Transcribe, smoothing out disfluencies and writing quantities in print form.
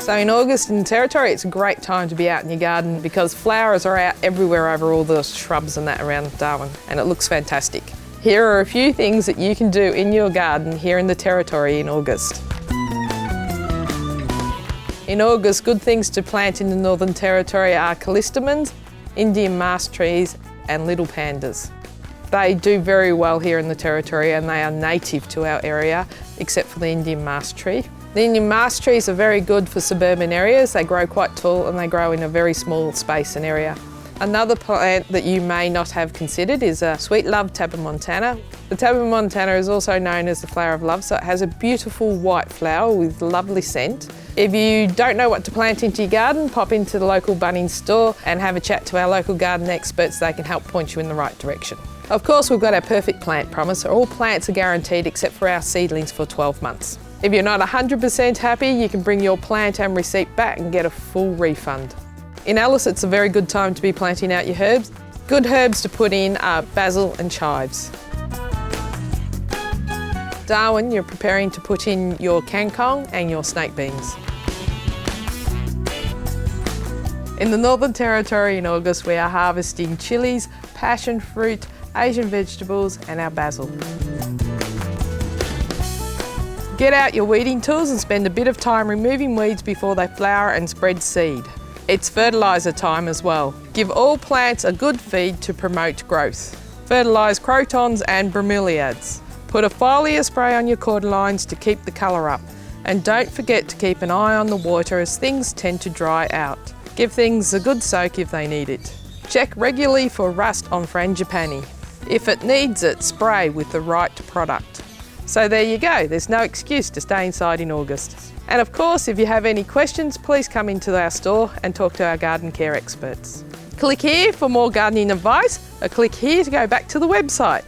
So in August in the Territory, it's a great time to be out in your garden because flowers are out everywhere over all the shrubs and that around Darwin, and it looks fantastic. Here are a few things that you can do in your garden here in the Territory in August. In August, good things to plant in the Northern Territory are callistemons, Indian mast trees and little pandas. They do very well here in the Territory and they are native to our area, except for the Indian mast tree. The Indian mast trees are very good for suburban areas. They grow quite tall and they grow in a very small space and area. Another plant that you may not have considered is a sweet love tabermontana. The tabermontana is also known as the flower of love, so it has a beautiful white flower with lovely scent. If you don't know what to plant into your garden, pop into the local Bunnings store and have a chat to our local garden experts. They can help point you in the right direction. Of course, we've got our perfect plant promise. All plants are guaranteed except for our seedlings for 12 months. If you're not 100% happy, you can bring your plant and receipt back and get a full refund. In Alice, it's a very good time to be planting out your herbs. Good herbs to put in are basil and chives. Darwin, you're preparing to put in your kangkong and your snake beans. In the Northern Territory in August, we are harvesting chilies, passion fruit, Asian vegetables and our basil. Get out your weeding tools and spend a bit of time removing weeds before they flower and spread seed. It's fertiliser time as well. Give all plants a good feed to promote growth. Fertilise crotons and bromeliads. Put a foliar spray on your cordylines to keep the colour up. And don't forget to keep an eye on the water as things tend to dry out. Give things a good soak if they need it. Check regularly for rust on frangipani. If it needs it, spray with the right product. So there you go, there's no excuse to stay inside in August. And of course, if you have any questions, please come into our store and talk to our garden care experts. Click here for more gardening advice, or click here to go back to the website.